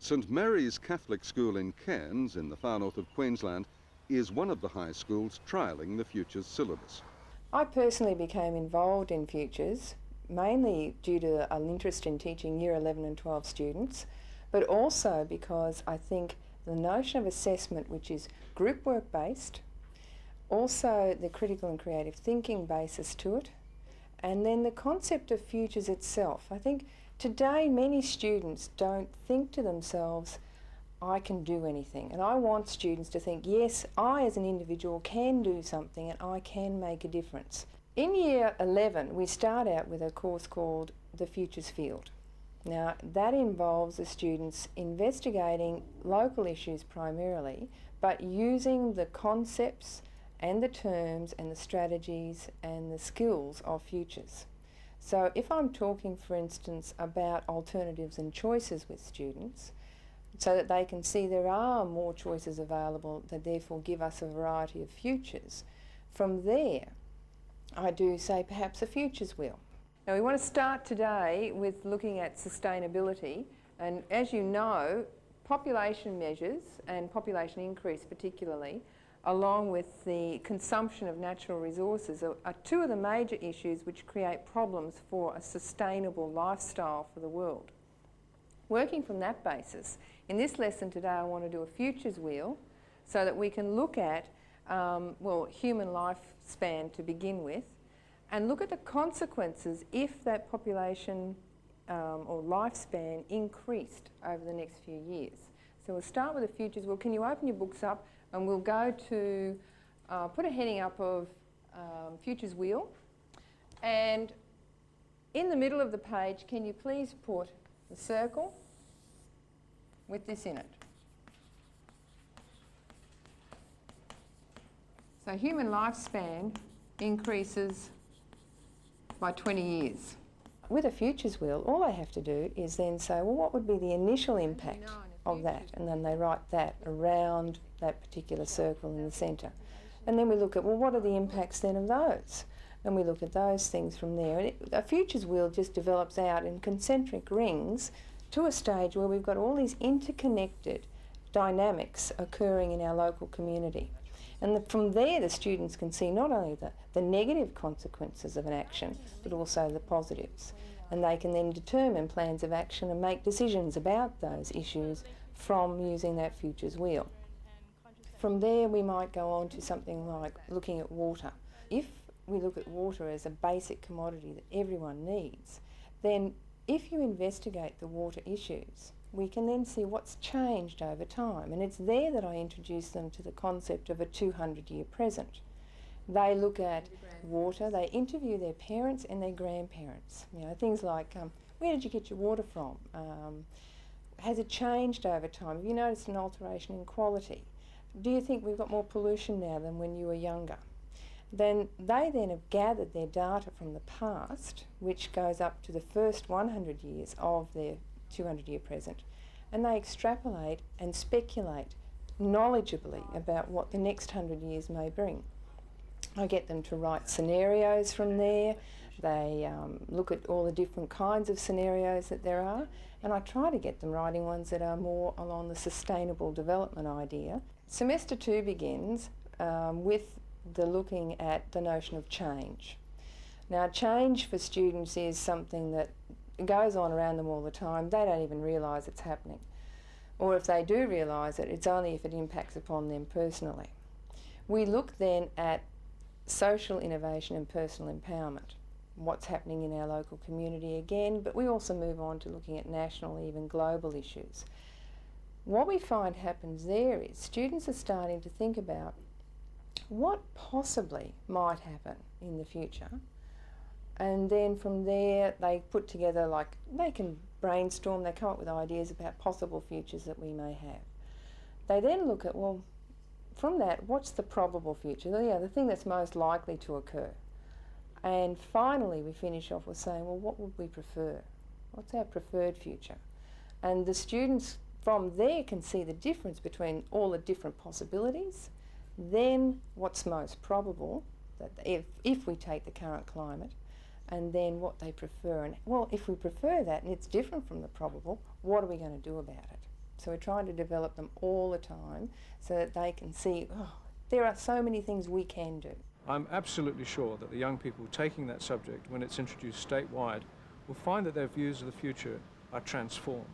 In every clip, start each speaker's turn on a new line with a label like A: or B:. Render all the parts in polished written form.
A: St Mary's Catholic School in Cairns, in the far north of Queensland, is one of the high schools trialling the Futures syllabus.
B: I personally became involved in Futures mainly due to an interest in teaching Year 11 and 12 students, but also because I think the notion of assessment, which is group work based, also the critical and creative thinking basis to it, and then the concept of Futures itself. I think today many students don't think to themselves, I can do anything. And I want students to think, yes, I as an individual can do something and I can make a difference. In Year 11, we start out with a course called the Futures Field. Now, that involves the students investigating local issues primarily, but using the concepts and the terms and the strategies and the skills of Futures. So if I'm talking, for instance, about alternatives and choices with students, so that they can see there are more choices available that therefore give us a variety of futures, from there I do say perhaps a futures wheel. Now we want to start today with looking at sustainability, and as you know, population measures and population increase particularly, along with the consumption of natural resources are two of the major issues which create problems for a sustainable lifestyle for the world. Working from that basis, in this lesson today I want to do a futures wheel so that we can look at human lifespan to begin with, and look at the consequences if that population or lifespan increased over the next few years. So we'll start with the futures wheel. Can you open your books up and we'll go to put a heading up of futures wheel, and in the middle of the page can you please put the circle with this in it. So human lifespan increases by 20 years. With a futures wheel, all they have to do is then say, well, what would be the initial impact of that? And then they write that around that particular circle in the centre. And then we look at, well, what are the impacts then of those? And we look at those things from there. And a futures wheel just develops out in concentric rings to a stage where we've got all these interconnected dynamics occurring in our local community. And from there the students can see not only the negative consequences of an action, but also the positives. And they can then determine plans of action and make decisions about those issues from using that futures wheel. From there we might go on to something like looking at water. If we look at water as a basic commodity that everyone needs, then if you investigate the water issues, we can then see what's changed over time. And it's there that I introduce them to the concept of a 200-year present. They look at water, they interview their parents and their grandparents. You know, things like, where did you get your water from? Has it changed over time? Have you noticed an alteration in quality? Do you think we've got more pollution now than when you were younger? Then they then have gathered their data from the past, which goes up to the first 100 years of their 200-year present, and they extrapolate and speculate knowledgeably about what the next 100 years may bring. I get them to write scenarios from there. They look at all the different kinds of scenarios that there are, and I try to get them writing ones that are more along the sustainable development idea. Semester 2 begins with the looking at the notion of change. Now, change for students is something that goes on around them all the time. They don't even realise it's happening. Or if they do realise it, it's only if it impacts upon them personally. We look then at social innovation and personal empowerment, what's happening in our local community again, but we also move on to looking at national, even global issues. What we find happens there is students are starting to think about what possibly might happen in the future, and then from there they put together, like, they can brainstorm, they come up with ideas about possible futures that we may have. They then look at, well, from that, what's the probable future? The thing that's most likely to occur. And finally we finish off with saying, well, what would we prefer? What's our preferred future? And the students from there can see the difference between all the different possibilities, then what's most probable, that if we take the current climate, and then what they prefer. And well, if we prefer that and it's different from the probable, what are we going to do about it? So we're trying to develop them all the time so that they can see, oh, there are so many things we can do.
C: I'm absolutely sure that the young people taking that subject, when it's introduced statewide, will find that their views of the future are transformed.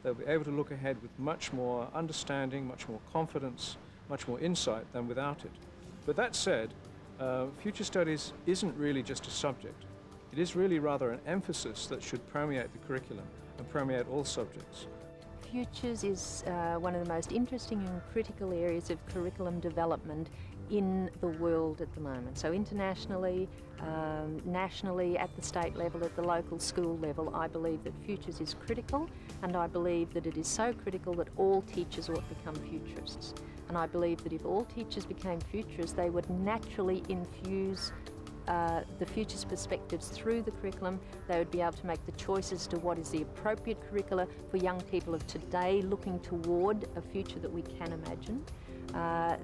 C: They'll be able to look ahead with much more understanding, much more confidence, much more insight than without it. But that said, future studies isn't really just a subject. It is really rather an emphasis that should permeate the curriculum and permeate all subjects.
D: Futures is one of the most interesting and critical areas of curriculum development in the world at the moment. So internationally, nationally, at the state level, at the local school level, I believe that futures is critical, and I believe that it is so critical that all teachers ought to become futurists. And I believe that if all teachers became futurists, they would naturally infuse the futures perspectives through the curriculum. They would be able to make the choices to what is the appropriate curricula for young people of today looking toward a future that we can imagine.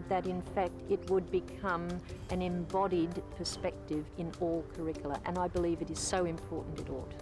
D: That in fact it would become an embodied perspective in all curricula, and I believe it is so important it ought.